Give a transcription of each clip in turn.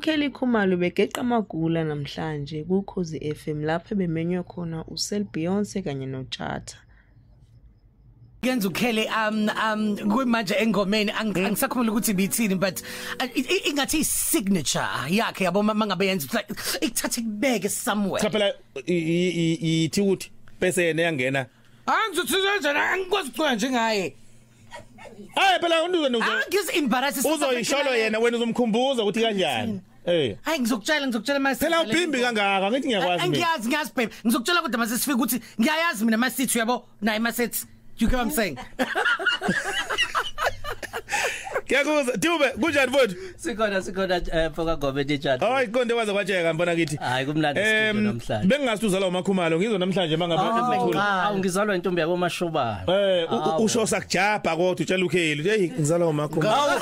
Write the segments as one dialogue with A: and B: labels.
A: uKelly Khumalo begeqa amagula namhlanje kuKhosi FM lapho bemenywe khona uSel Beyonce kanye noChata.
B: Kenza uKelly kumanje engomeni angisakhumula ukuthi bithini but ingathi signature yakhe yabo mangabe yenza ikuthatha kubeke somewhere.
C: Cha phela ithi ukuthi bese yena yangena.
B: Angizothi njena angikwazi ukucela njengaye.
C: Hayi phela unuzo
B: Ngis embarrass
C: uzoyisholo yena wena uzomkhumbuza ukuthi kanjani.
B: Hayi ngizokutshela mase
C: phela uphimbi kangaka ngithi ngiyakwazi mina.
B: Ngiyazi babe ngizokutshela kodwa mase sifike ukuthi ngiyayazi mina masithi yabo naye masethi you get what I'm saying.
C: Kyakuza Dube kunjani mfowethu?
D: Sikhona foka gobe DJ.
C: Hayi konke waze kwatsheka ngibona kithi.
D: Hayi kumnandi studio namhlanje.
C: Bengingathi uzalwa uMakhumalo ngizwe namhlanje mangabe
D: ngizalwa intombi yabo Mashobana.
C: Usho sakujabha kodwa utshela uKelly hey ngizalwa uMakhumalo.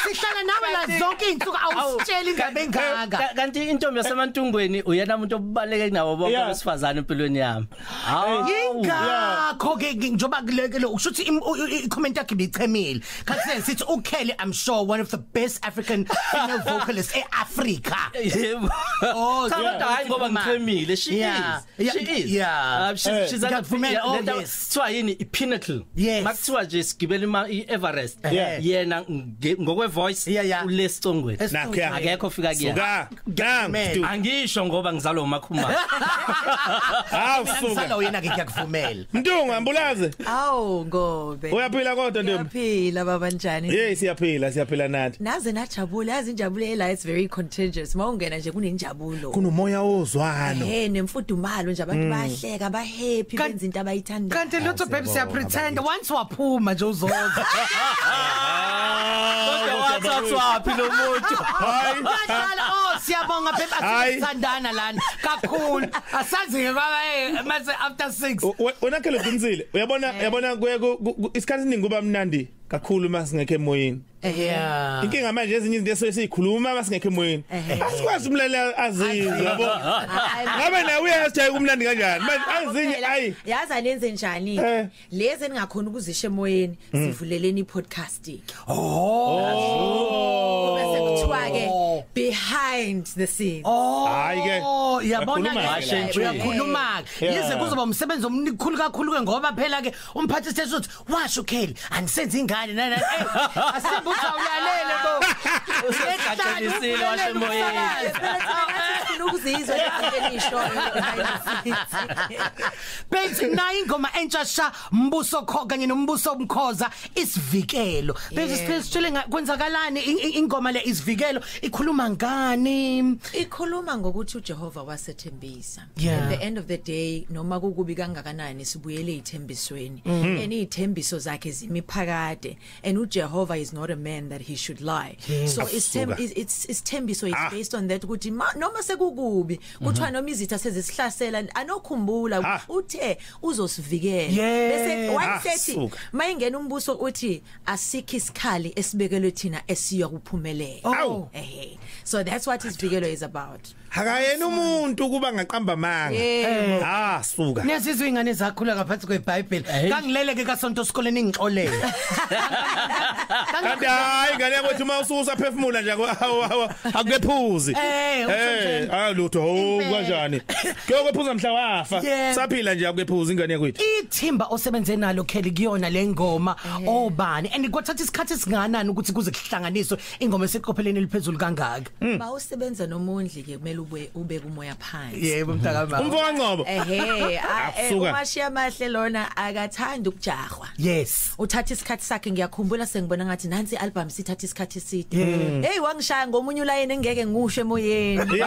B: Sihlala nawe la zonke insuku awusitshela indaba engaka.
D: Kanti intombi yasemantungweni uyena umuntu obaleke nawo bonke abesifazane empilweni yami.
B: Ingakho ke njoba kulekele ushuthi icomment yakhe ibichemile. Kanti sithi uKelly I'm sure one of the best African female vocalists eAfrica.
D: Yebo. Oh, hayi ngoba ngichemile. She is.
B: Yeah.
D: She's at so yini i-pinnacle. Makuthiwa nje sigibela i-Everest. Yena ngokwe voice uLesongweni. Akekho fika kuyena. Angisho ngoba ngizalwa uMakhumalo.
B: Ngizalwa wena ke ngiyakuvumela.
C: Mntungu ambulaze.
E: Awu ngobe.
C: Uyaphila kodwa ntombi?
E: Uyaphila baba njani?
C: Hey siyaphila nathi.
E: Naze najabula yazi injabulo ela it's very contagious. Mawungena nje kunenjabulo.
C: Kunomoya wozwano.
E: Nemfudumalo nje abantu bayahleka ba happy benza into abayithanda.
B: Kanti lutho babe siya pretend once waphuma nje uzoza.
D: Wathathwa phi lo muntu?
B: Hayi. Siyabonga babe asithandana lana kakhulu. Asazi ngaba mase after 6.
C: Wena Kelly Khumalo uyabona isikhathi siningi kuba mnandi kakhulu masingekho emoyeni. Inkinga manje ezinye izinto esikhuluma masingekho emoyeni. Asikwazi umlalela azizwe yabo. Ngabe nawe uyasijaya kumnandi kanjani? Manje azinye ayi.
E: Yazi anenze njani? Lezi engakhona ukuzisha emoyeni sivuleleni podcast. Bese kuthiwa ke behind the scenes.
C: Hayi ke.
B: Yabona uyakhuluma. Yize kuzoba umsebenzi omkhulu kakhulu ke ngoba phela ke umphathi sithe uthi washo Kelly angisenze ingane nana asibuza uyalele bo.
D: Useqhathanisile washemoyeni.
E: Ukuzizwa ngelisho.
B: Bese nayi ingoma entshasha Mbuso kanye noMbuso Mkhoza isivikelo. Bese sitshele kwenzakalani ingoma le isivikelo ikhuluma ngani?
E: Ikhuluma ngokuthi uJehova wasethembisa. At the end of the day noma kukubi kangakanani sibuyele ithembisweni. Izithembiso zakhe zimiphakade and uJehova is not a man that he should lie. So it's thembiso is based on that ukuthi noma sekukubi kuthiwa noma izitha sezisihlasela anokhumbula uthe uzosivikela. Bese wayethi mayingena umbuso uthi asikho isikhali esibekelwe thina esiya kuphumelela. So that's what isivikelo is about.
C: Akayena umuntu kuba ngaqamba manga. Suka.
B: Nesizwe ingane zakhula ngaphansi kweBhayibheli. Kangilele ke kaSonto esikoleni ngixolela.
C: Kanti hayi ngane yakwethu mawususa phefumula nje akuphuzi. Lutho kanjani? Kuyokuphuza mhla wafa. Saphila nje akuphuza ingane yakwethu.
B: Ithimba osebenze nalo Kelly kuyona lengoma obani and kwathatha isikhathi singanani ukuthi kuze kuhlanganiswe ingoma eseqopheleni eliphezulu kangaka.
E: Bawusebenza nomondli ke kumele ube kumoya phansi.
B: Yebo mntakama.
C: Umfowabo Ngcobo.
E: Umashiya mahle lona akathanda ukujahwa.
B: Yes.
E: Uthatha isikhathi sakhe ngiyakhumbula sengibona ngathi nansi album sithatha isikhathi eside. Hey wangishaya ngomunye ulayini engeke ngusho emoyeni.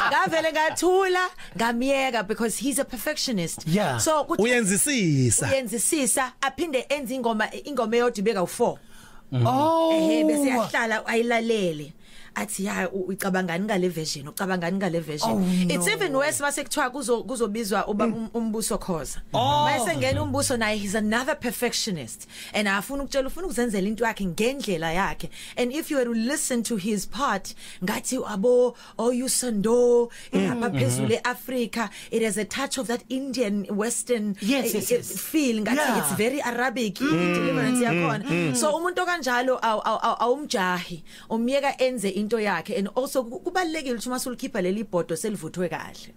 E: Ngavele ngathula ngamiyeka because he's a perfectionist. So uyenzisisa aphinde enze ingoma eyodwa ibeka u4. Bese yahlala ayilalele. athi ya ucabangani ngale version ucabangani ngale version it's even worse mase kuthiwa kuzobizwa uba umbuso Khoza mase ngena umbuso naye he's another perfectionist and afuna ukutshela ufuna ukuzenzela into yakhe ngendlela yakhe and if you were to listen to his part ngathi abo Sando lapha phezulu eAfrica it has a touch of that Indian western feel ngathi it's very Arabic deliverance yakhona so umuntu kanjalo awumjahi umyeka enze into yakhe and also kubalekile ukuthi masulikhipha leli bhodo selivuthwe kahle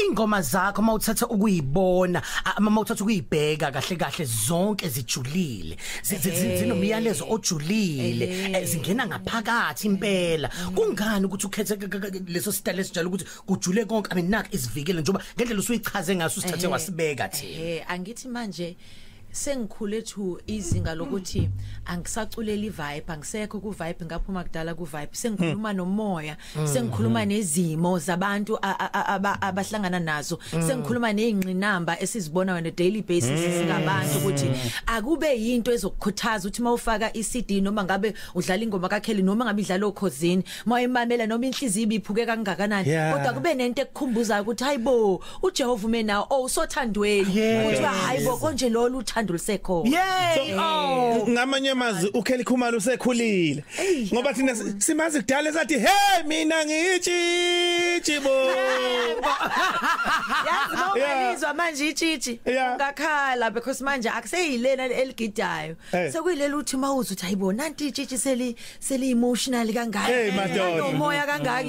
B: ingoma zakho mawuthatha ukuyibona mawuthatha ukuyibheka kahle kahle zonke zijulile zinomyalezo ojulile zingena ngaphakathi impela kungani ukuthi ukhethe leso style esinjalo ukuthi kujule konke I mean nak isivikele njoba ngendlela usuyichaze ngaso usithathe wasibeka thina
E: angithi manje sengikhule to izinga lokuthi angisaculela ivibe angisekho ku vibe ngaphuma kudala ku vibe sengikhuluma nomoya sengikhuluma nezimo zabantu abahlangana nazo sengikhuluma nezingqinamba esizibona on a daily basis singabantu ukuthi akube yinto ezokukhuthaza ukuthi mawufaka iCD noma ngabe udlala ingoma kaKelly noma ngabe idlala okhosini mawuyimamela noma inhliziyo ibiphuke kangakanani kodwa kube nento ekukhumbuzayo ukuthi hayibo uJehova umena usothandweni ukuthi hayibo konje lo uthando lusekho
C: ngamanye amazwi uKelly Khumalo usekhulile ngoba thina simazi kudala sathi hey mina ngitshitshi bo
E: yazi manje itshitshi ungakhala because manje akuseyilena eligidayo sekuyilela uthi mawuza uthi hayibo nanti itshitshi seli emotional kangaka nomoya kangaka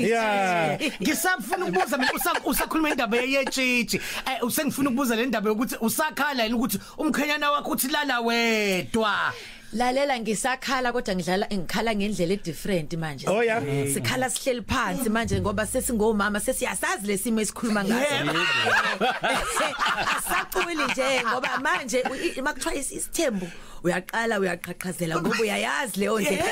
B: ngisafuna ukubuza mina usakhuluma indaba yetshitshi usengifuna ukubuza le ndaba yokuthi usakhala yini ukuthi umkhenyana wakho uthi lala wedwa
E: lalela ngisakhala kodwa ngikhala ngendlela different manje sikhala sihleli phansi manje ngoba sesingomama sesiyasazi lesimo esikhuluma ngaso asaculi nje ngoba manje makuthiwa isithembu uyaqala uyaqhaqhazela ngoba uyayazi leyo nje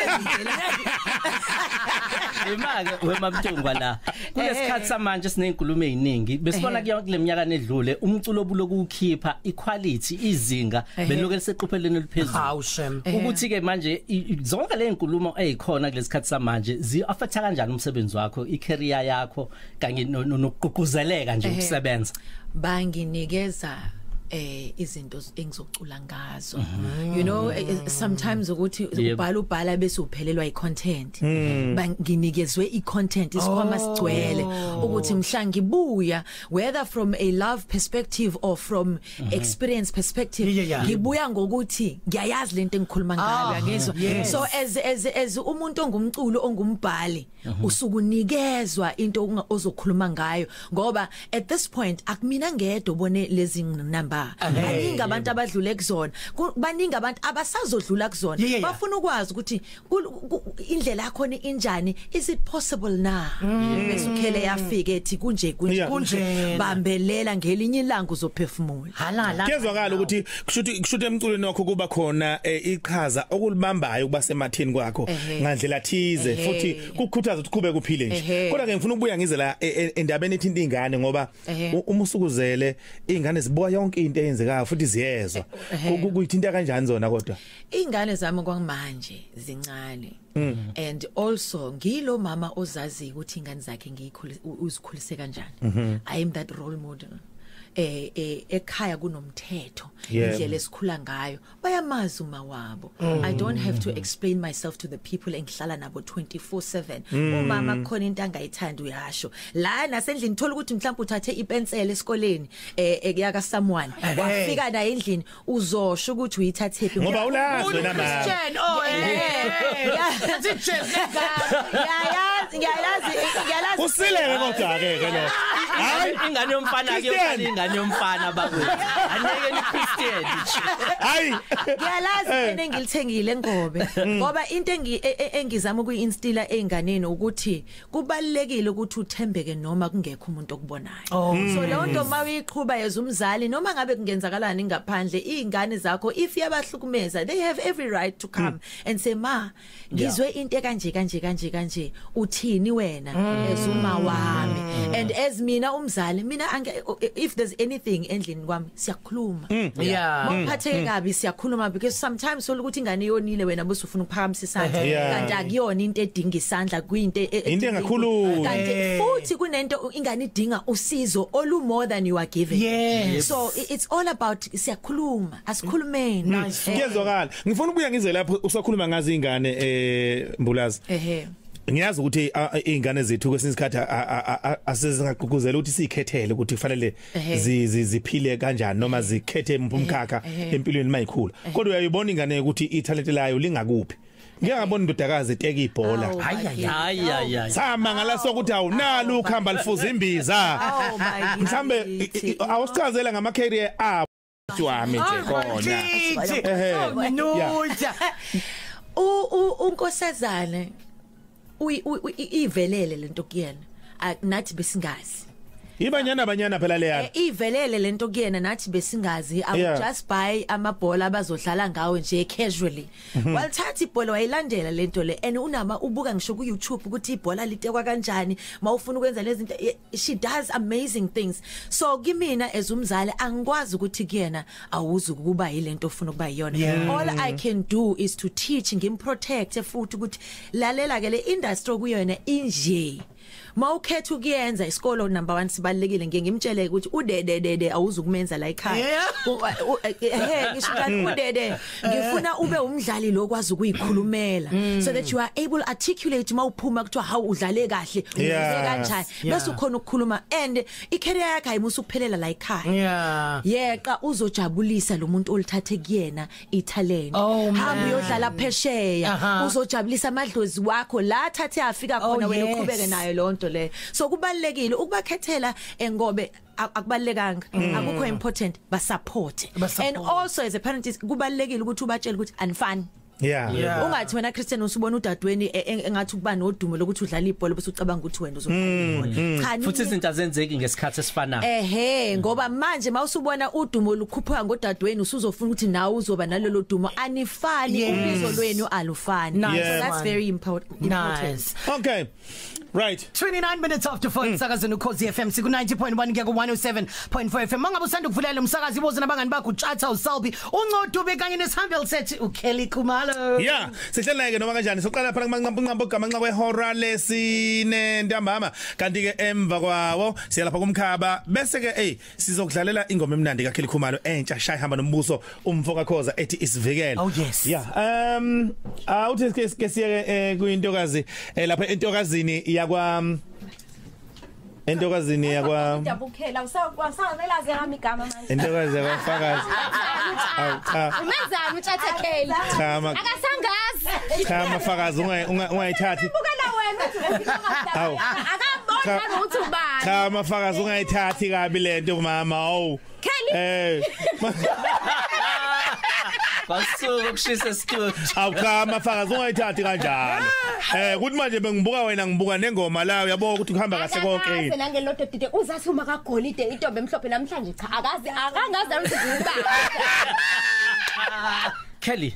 D: imake wemamthungwa la kulesikhathi samanje sinezinkulumo eziningi besibona kule minyaka nedlule umculo obuloku ukhipha equality izinga beloku liseqopheleni eliphezulu ukuthi ke manje zonke le zinkulumo ezikhona kulesikhathi samanje zi-affecta kanjani umsebenzi wakho icareer yakho kanye nokuququzeleka nje ukusebenza
E: banginikeza izinto engizocula ngazo you know sometimes ukuthi ubhala bese uphelelwa icontent banginikezwe icontent isikhwama sigcwele ukuthi mhla ngibuya whether from a love perspective or from experience perspective ngibuya ngokuthi ngiyayazi lento engikhuluma ngayo ngezwe so as umuntu ongumculo ongumbhali usukunikezwa into ozokhuluma ngayo ngoba at this point akumina ngedwa ubone lezi number baningi abantu abadlule kuzona baningi abantu abasazodlula kuzona bafuna ukwazi ukuthi indlela yakho injani is it possible na bese uKelly yafika ethi kunje bambelela ngelinye ilanga uzophefumula
C: kezwakala ukuthi kushuthi emculweni wakho kuba khona iqhaza okulibambayo kuba sematheni kwakho ngandlela thize futhi kukhuthaza ukuthi kube kuphile nje kodwa ke ngifuna ukubuya ngize la endabeni ethinta ingane ngoba uma usukuzele ingane zibuka yonke into eyenzekayo futhi ziyezwa kuyithinta kanjani zona kodwa
E: ingane zami kwamanje zincane and also ngilo mama ozazi ukuthi ingane zakhe uzikhulise kanjani I am that role model ekhaya kunomthetho indlela esikhula ngayo bayamazi uma wabo I don't have to explain myself to the people engihlala nabo 24/7 umama khona into angayithanda uyasho la nasendlini thola ukuthi mhlawumbe uthathe ipensela esikoleni ekuyaka someone wafika naye endlini uzosho ukuthi uyithathe phi
C: ngoba ulazwe na mama ngiyalazi usileke kodwa ke lo
D: hayi ingane yomfana ke ingane yomfana bakwethu aneke ni Christian
C: hayi
E: ngiyalazi engilithengile ngobe ngoba into engizama ukuinstilla einganeni ukuthi kubalekile ukuthi uthembeke noma kungekho umuntu okubonayo so leyo nto mawiqhubha yezumzali noma ngabe kungenzakalani ngaphandle izingane zakho if yabahlukumeza they have every right to come and say ma ngizwe into kanje uthini wena ezuma wami and as mina wena umzali mina if there's anything endlini kwami siyakhuluma mawuphatheke kabi siyakhuluma because sometimes sokuthi ingane yonile wena bese ufuna ukuphakamisa isandla kanti akuyona into edinga isandla kuyinto
C: engakhulu
E: kanti futhi kunento ingane idinga usizo olu more than you are giving so it's all about siyakhuluma asikhulumeni
C: ngiyezwakala ngifuna ukubuya ngize lapho usakhuluma ngazi ingane Mbulazi ngiyazi ukuthi izingane zethu kwesinsikhathi asezingaqhubuzela ukuthi sikhethele ukuthi kufanele ziphile kanjani noma zikhethe umkhakha empilweni mayikhula kodwa uyayibona ingane ukuthi italent layo lingakuphi ngiyabona indodakazi eteka ibhola
D: hayi
C: sama ngala sokuthi awunalo ukuhamba lifuza imbiza mhlambe awusichazela ngama career abo wami nje khona
E: noja unkosazane ivelele lento kuyena nathi besingazi
C: Ibanyana phela leya
E: ivelele lento kuyena nathi besingazi I would just buy amabhola abazodlala ngawo nje casually walthatha ibhola wayilandela lento le and unama ubuka ngisho ku YouTube ukuthi ibhola litekwa kanjani mawufuna ukwenza lezi zinto she does amazing things so kimina as umzali angikwazi ukuthi kuyena awuzi ukuba yilento ofuna ukuba yiyona all I can do is to teach ngimprotect futhi ukuthi lalela ke le industry kuyona inje mawukhetha ukuyenza isikolo number 1 sibalekile ngimtshele ukuthi udededede awuzukumenza la ekhaya ngisho kanti udede ngifuna ube umdlali lokwazi ukuyikhulumela so that you are able articulate mawuphuma kuthiwa hawu udlale kahle uyenze kanjani bese ukhona ukukhuluma and icareer yakhe ayimusa ukuphelela la ekhaya yeqa uzojabulisa lo muntu olithathe kuyena italent hamba uyodlala phesheya uzojabulisa amadlozi wakho la thathe afika khona wena uqhubeke nayo lonto le so kubalekile ukubakhethela ngobe akubalekanga akukho important ba support and also as a parent kubalekile ukuthi ubatshele ukuthi anifani ungathi wena Christian usubona udadweni engathi kuba nodumo lokuthi udlala ibhola bese ucabanga ukuthi wena uzodlala ibhola
D: cha futhi izinto azenzeki ngesikhathi esifanayo
E: ngoba manje mawusubona udumo lukhuphuka ngodadweni usuzofuna ukuthi nawe uzoba nalelo dumo anifani ubizo lwenu alufani so that's very important
B: nice
C: okay right
B: 29 minutes after 4 umsakazo noKhosi FM siku 90.1 kuya ku 107.4 FM mangabe usanda ukuvulela umsakazo iboza nabangani bakho uChatha uSalbi uNcodube kanye nesihambeli sethi uKelly Khumalo
C: sihlala ke noma kanjani soqala phela nqambo gamanqa kwehora lesine ntambama kanti ke emva kwawo siyalapha kumkhaba bese ke sizokudlalela ingoma emnandi kaKelly Khumalo entsha shaya hamba nombuso umfoka khoza ethi isivikela awuthi ke siye kuyintokazi lapha entokazini entokazini yakwa
F: udabukhela usawuzela zami igama manje
C: entokazi yakafakazi
F: umenzani uChatha Kelly akasangazi
C: cha mafakazi ungayithathi
F: bukela wena akabona ukuthi ubani
C: cha mafakazi ungayithathi kabi lento mama
F: Kelly
D: basuku kushisa studio
C: awukhama fakazi ungayithathi kanjalo kuthi manje bengibuka wena ngibuka nengoma la uyabona ukuthi kuhamba kahle konke
F: nangelodo dide uzathi uma kagolide intombe emhlophe namhlanje cha akangazi ukuthi
D: Kelly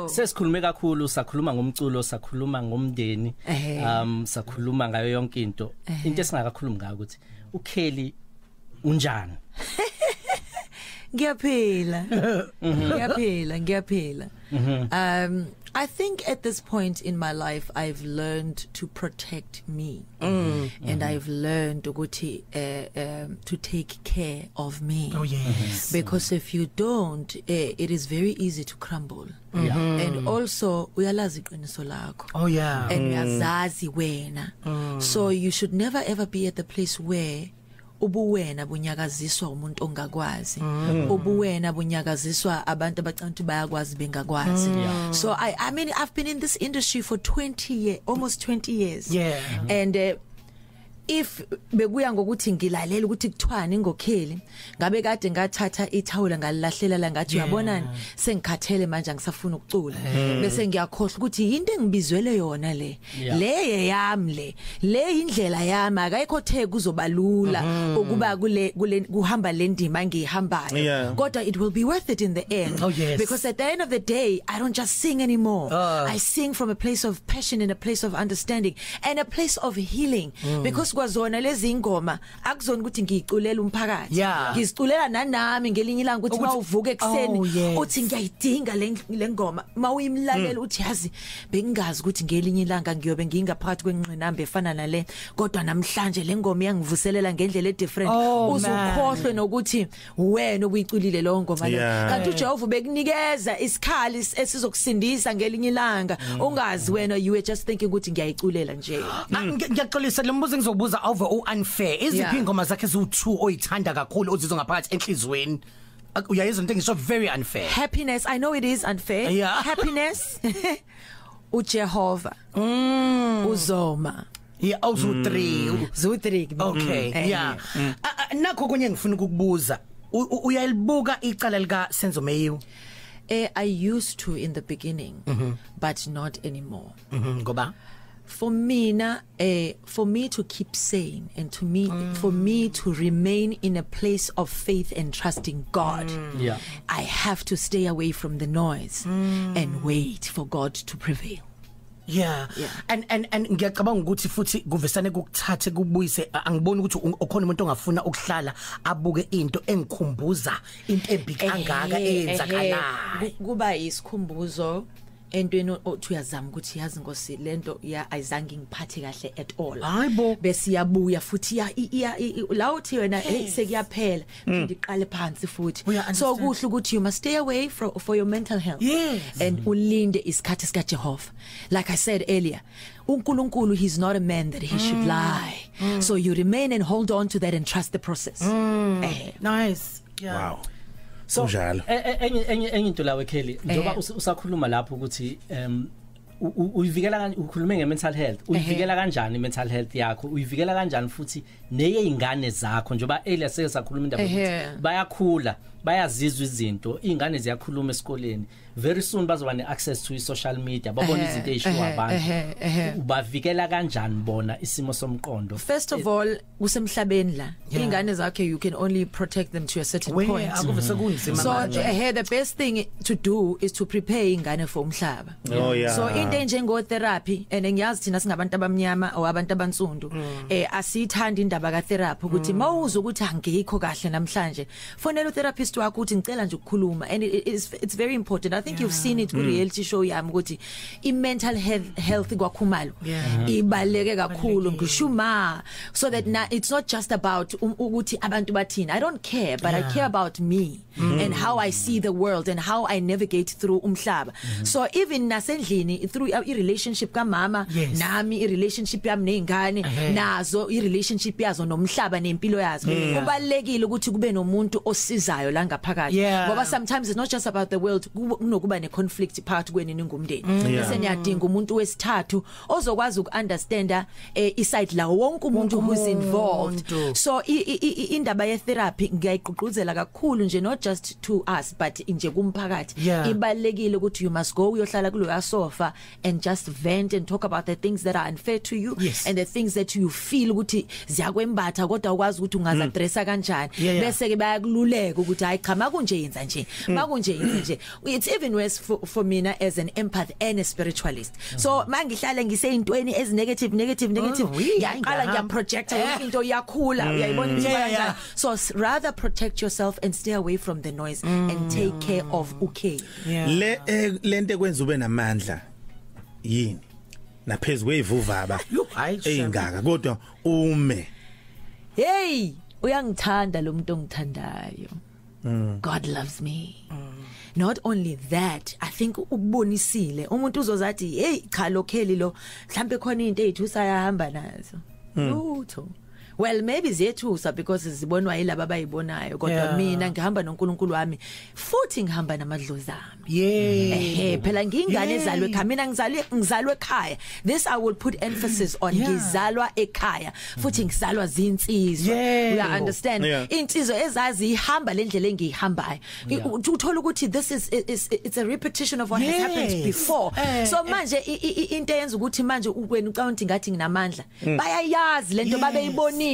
D: sesikhulume kakhulu sakhuluma ngomculo sakhuluma ngomndeni sakhuluma ngayo yonke into esingakakhulumi ngayo ukuthi uKelly unjani
E: Ngiyaphila I think at this point in my life I've learned to protect me and I've learned to take care of me because if you don't it is very easy to crumble and also uyalazi iqiniso lakho and uyazazi wena so you should never ever be at the place where ubuwena bunyakaziswa umuntu ongakwazi ubuwena bunyakaziswa abantu abacanta bayakwazi bengakwazi so I mean I've been in this industry for 20 years almost 20 years and if bekuya ngokuthi ngilalela ukuthi kuthwani ngoKelly ngabe kade ngathatha ithawula ngalilahlela la ngathi uyabonani sengikhathele manje ngisafuna ukucula bese ngiyakhohlwa ukuthi into engibizwele yona le yami le indlela yami akayikho the kuzobalula ukuba kule kuhamba le ndima ngihambayo kodwa it will be worth it in the end because at the end of the day I don't just sing anymore I sing from a place of passion and a place of understanding and a place of healing because kwazona lezi ingoma akuzona ukuthi ngiyiculela umphakathi ngiziculela nanami ngelinye ilanga ukuthi mawuvuka ekseni uthi ngiyayidinga le ngoma mawuyimlalela uthi yazi bengingazi ukuthi ngelinye ilanga ngiyobe ngingaphakathi kwenqinamba efana nale kodwa namhlanje le ngoma yangivuselela ngendlela edifferent uzukhohlwe nokuthi wena obuyiculile lo ngoma le kanti uJehova bekunikeza isikhali esizokusindisa ngelinye ilanga ungazi wena you were just thinking ukuthi ngiyayiculela nje
B: ngiyaxolisa le mbuzo ngizobuza over unfair iziphi ingoma zakhe ezu2 oyithanda kakhulu ozizwa ngaphakathi enhlizweni uyayizwa into ngisho very unfair
E: happiness I know it is unfair happiness uJehova uzoma
B: also 3 okay nakho kunye ngifuna ukukubuza uyalibuka icala lika Senzo Mayiwe
E: I used to in the beginning but not anymore
B: ngoba
E: for me to keep sane and for me to remain in a place of faith and trusting God I have to stay away from the noise and wait for God to prevail
B: and ngiyacabanga ukuthi futhi kuvesane ukuthathe kubuyise angiboni ukuthi ukhona umuntu ongafuna ukuhlala abuke into engikhumbuza into embi kangaka eyenzakalayo
E: kuba isikhumbuzo entweni othi uyazama ukuthi yazi Nkosi lento ayizange ngiphathe kahle at all
B: hayibo
E: bese iyabuya futhi la uthi wena sekuyaphela ngiqale phansi futhi so kuhle ukuthi you must stay away for your mental health and ulinde isikhathi sika Jehova like I said earlier uNkulunkulu he's not a man that he should lie so you remain and hold on to that and trust the process
B: nice
C: wow
D: so enye into lawe Kelly njoba usakhuluma lapho ukuthi uyivikela ukhulume ngemental health uyivikela kanjani mental health yakho uyivikela kanjani futhi nezingane zakho njoba earlier sesakhuluma indaba ukuthi bayakhula bayazizwa izinto ingane ziyakhuluma esikoleni very soon bazoba ne-access to social media babona izinto ezishiwo abantu ubavikela kanjani bona isimo somqondo
E: first of all kusemhlabeni la ingane zakhe you can only protect them to a certain point so the best thing to do is to prepare ingane for umhlaba so into enjengo therapy and ngiyazi thina singabantu abamnyama or abantu abansundu asithanda indaba ka therapy ukuthi mawuza ukuthi angikho kahle namhlanje fonela therapist wakho uthi ngicela nje ukukhuluma and it's very important I think you've seen it ku reality show yami ukuthi I mental health kwakhumalo ibaleke kakhulu ngishuma so that it's not just about ukuthi abantu bathina I don't care but I care about me and how I see the world and how I navigate through umhlaba so even nasendlini through I relationship kamama nami I relationship yami nezingane nazo I relationship yazo nomhlaba nempilo yazo kubalekile ukuthi kube nomuntu osizayo la ngaphakathi ngoba sometimes it's not just about the world kunokuba ne conflict part kwenini ngumndeni bese niyadinga umuntu wesithathu ozokwazi ukunderstanda iside la wonke umuntu who's involved so indaba ye therapy ngiyayiqhuquzela kakhulu nje not just to us but nje kumphakathi ibalekile ukuthi you must go uyohlala kulo sofa and just vent and talk about the things that are unfair to you and the things that you feel ukuthi ziyakwembatha kodwa ukwazi ukuthi ungaza addressa kanjani bese ke bayakululeka ukuthi hayi cha makunje yenza nje makunje yenza nje it's even worse for me as an empath and a spiritualist so mangihlale ngiseyintweni ezi negative ngiyaqala ngiyaproject into iyakhula uyayibona ukuthi so rather protect yourself and stay away from the noise and take care of
C: lento ekwenza ube namandla yini naphezulu kwevuvaba eyingaka kodwa ume
E: uyangithanda lo muntu ongithandayo God loves me not only that I think ukubonisile umuntu uzozathi hey cha lokheli lo mhlambe khona into ethu sayahamba nazo lutho well maybe zethusa because zibonwa yilabo abayibonayo kodwa mina ngihamba noNkulunkulu wami futhi ngihamba namadlozi ami phela ngingane ezalwe ekhaya mina ngizalwe ekhaya this I will put emphasis on ngizalwa ekhaya futhi ngizalwa zinsizwa you understand insizwa ezazi ihamba lendlela engiyihambayo uthola ukuthi this is it's a repetition of what has happened before so manje into yenza ukuthi manje ukwena uqonda ngathi nginamandla bayayazi lento babeyibonile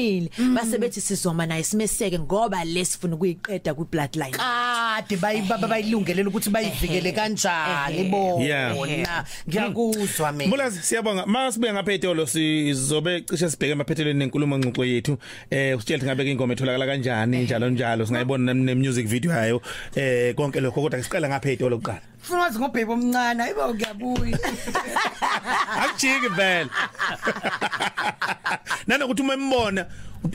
E: base bethi sizoma naye simeseke ngoba lesifuna ukuyiqeda ku bloodline
B: kade bayilungelela ukuthi bayivikele kanjani bona ngiyakuzwa mina
C: Mbulazi siyabonga masibuye ngaphetholo sizobe cishe sibheke emaphethelweni nenkulumo ngxoxo yethu usitshela ngabe ke ingoma etholakala kanjani njalo singayibona ne music video yayo konke lokho kodwa siqala ngaphetholo kuqala
B: Funazi ngobhebo omncane hayibo ngiyabuya
C: Akujiki vele Nanokuthi umembona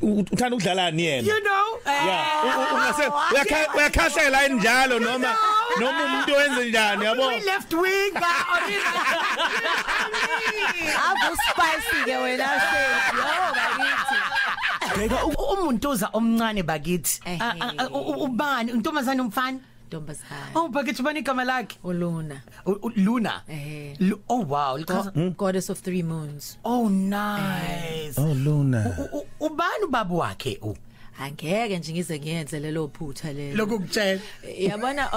C: uthanda ukudlalani yena
B: You know
C: ungase uyakhahlela njalo noma umuntu wenze njani yabo
B: left wing
E: Abu spicy ke wena bakithi
B: Bheka umuntuza omncane bakithi ubani untombazane umfana
E: Ntombazane
B: bakithi bani igama lakhe
E: uLuna
B: Luna Oh wow
E: Goddess of 3 moons
B: Oh nice
C: Luna
B: ubani ubaba wakhe
E: Angeke nje ngize ngiyenze lelo phutha lelo
B: lokukutshela
E: yabona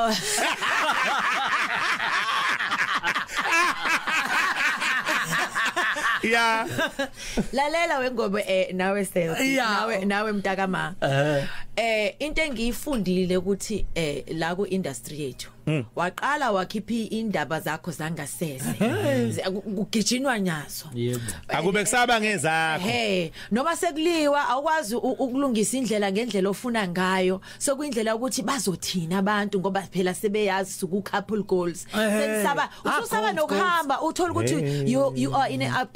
C: Yeah
E: lalela wengobe nawe selfie nawe mntakama into engiyifundile ukuthi la ku industry yethu waqala wakhiphi indaba zakho zangasese kugijinwa nyazo
D: yebo
C: akube kusaba ngezakho
E: noma sekuliwa awukwazi ukulungisa indlela ngendlela ofuna ngayo sokuyindlela ukuthi bazothina abantu ngoba phela sebeyazi ku couple goals sekusaba ususaba nokuhamba uthola ukuthi you are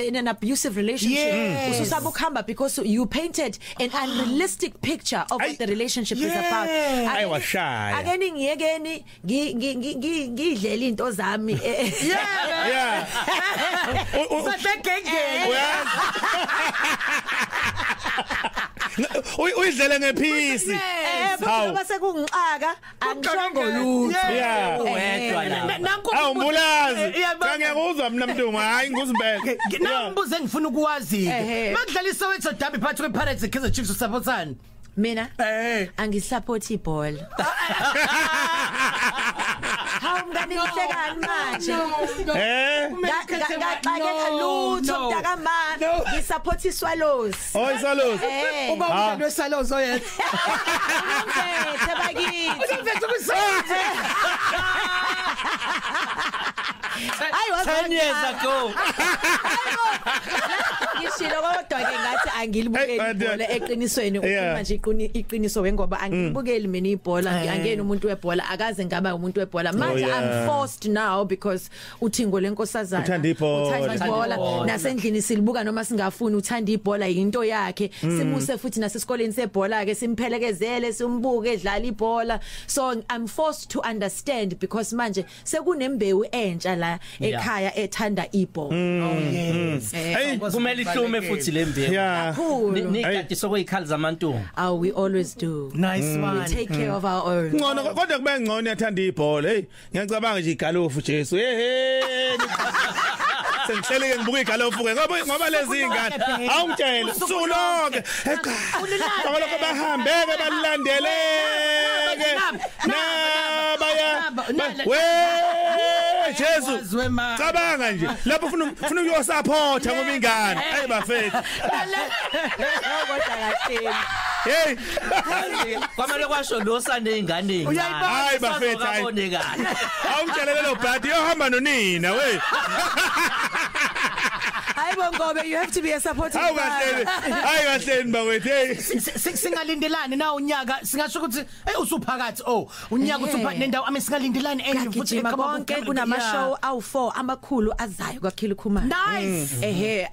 E: in an abusive relationship ususaba ukuhamba because you painted an unrealistic picture of what the relationship is about
C: ayiwashaya
E: akeni ngiyekeni ngidlela into zami
C: yeah uyidlele ngephisi
E: hawu base kungixaka angishongo lutho
D: wedwa la
C: awumbulazi ngiyakuzwa mina mntungu hayi nguzibeke
B: nambuze engifuna ukwazi makudlala iSoweto derby phakathi kwePirates neKaizer Chiefs usupportani
E: mina angisupport ibhola hawu mngani ngihlekani manje ngaqake lutho mntakama ngisupport iSwallows
C: Swallows
B: uba umdlalo weSwallows oyedwa
E: bakithi
B: uzomfetha kuSoweto
E: I was
D: 10 years ago
E: ngishilo kodwa ke ngathi angilibukeli ibhola eqinisweni manje iqiniso wengoba angilibukeli mina ibhola angiyena umuntu webhola akaze ngaba umuntu webhola manje I'm forced now because uthingo lenkosazana
C: uthanda
E: ibhola nasendlini silibuka noma singafuni uthanda ibhola into yakhe simuse futhi nasesikoleni sebhola ke simphelekezele simbuke edlala ibhola so I'm forced to understand because manje sekunembewu entsha la ekhaya ethanda ibhola
D: kumele ihlume futhi lembewu nikade sokuyikhali zamantungu
E: we always do
B: nice one
E: we take care of our own
C: ngcono kodwa kube ngcono yathanda ibhola ngiyacabanga nje igalofu Jesu sengihleleke ngibuka igalofu ke ngoba lezi ingane awungitshela usulonke lokho bahambeke balilandeleke nabaya Jesu cabanga nje lapho ufuna ukuyosupporta ngoba ingane ayibafethu
E: kodwa kahle
C: hey
D: kwamele kwasho lo sande ingane
C: hayi bafethu awungitshela lelo bhadi yohamba nonina we
E: hayibo ngobe you have to be a supporting
C: hayi kahleni bakwethu
B: singalindelani na unyaka singasho ukuthi usuphakathi unyaka uthi nendawo singalindelani enye
E: futhi bonke kunama show awu4 amakhulu azayo kwakhila khuma
B: nice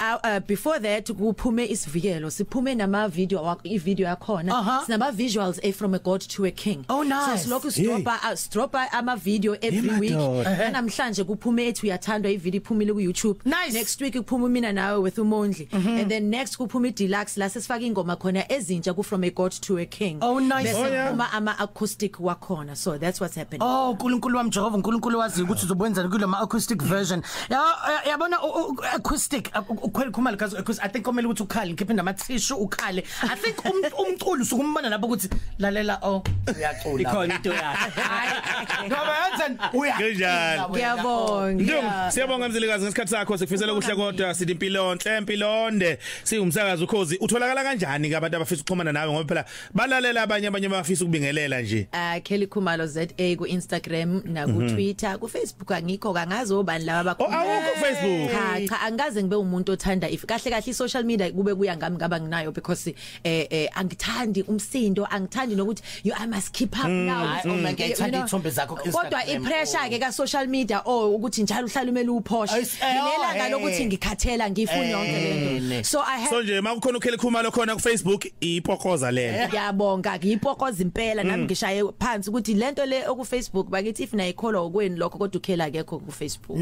E: before that kuphume isivikelo siphume nama video ivideo yakhona sinama visuals from a god to a king
B: nice
E: so lokho stropa ama video every week namhlanje kuphume ethu uyathandwa ivideo iphumile ku YouTube next week kuphuma mina nawe with uMondli and then next kuphuma iDeluxe la sesifaka ingoma khona ezintsha ku from a god to a king bese kuma ama acoustic wakhona so that's what's happening
B: uNkulunkulu wami Jehova uNkulunkulu wazi ukuthi uzobenzani kule ma acoustic version yabona acoustic ukhwela because I think komele ukuthi ukhale ngikhiphe nama tissue ukhale I think umculo usukumbona lapho ukuthi lalela uyacula
D: ikhona into yakhe
B: ngoba yenzeni
C: kanjani
E: ngiyabonga
C: siyabonga mzilikazi ngesikhathi sakho sikufisela kuhle kodwa sithi impilonde siwumsakazo ukhozi utholakala kanjani ke abantu abafisa ukuxhumana nawe ngoba phela balalela abanye abafisa ukubingelela nje
E: Kelly Khumalo ZA ku Instagram na ku Twitter ku Facebook angikho kangazobani laba bakhona
C: awukho Facebook
E: cha angaze ngibe umuntu othanda if kahle social media kube kuya ngami ngaba nginayo because angithandi umsindo angithandi nokuthi I must keep up now
B: uma ngiyithanda ithombe zakho
E: kodwa ipressure ke ka social media ukuthi njalo uhlala umele uphosha nginelanga lokuthi ngikhathela ngifuna yonke lento so
C: nje makukhona uKelly Khumalo khona ku Facebook ipokoza lena
E: ngiyabonga ngiyipokoza impela nami ngishaye phansi ukuthi lento le oku Facebook bakithi if nayikholwa okweni lokho kodwa ukhela akekho ku Facebook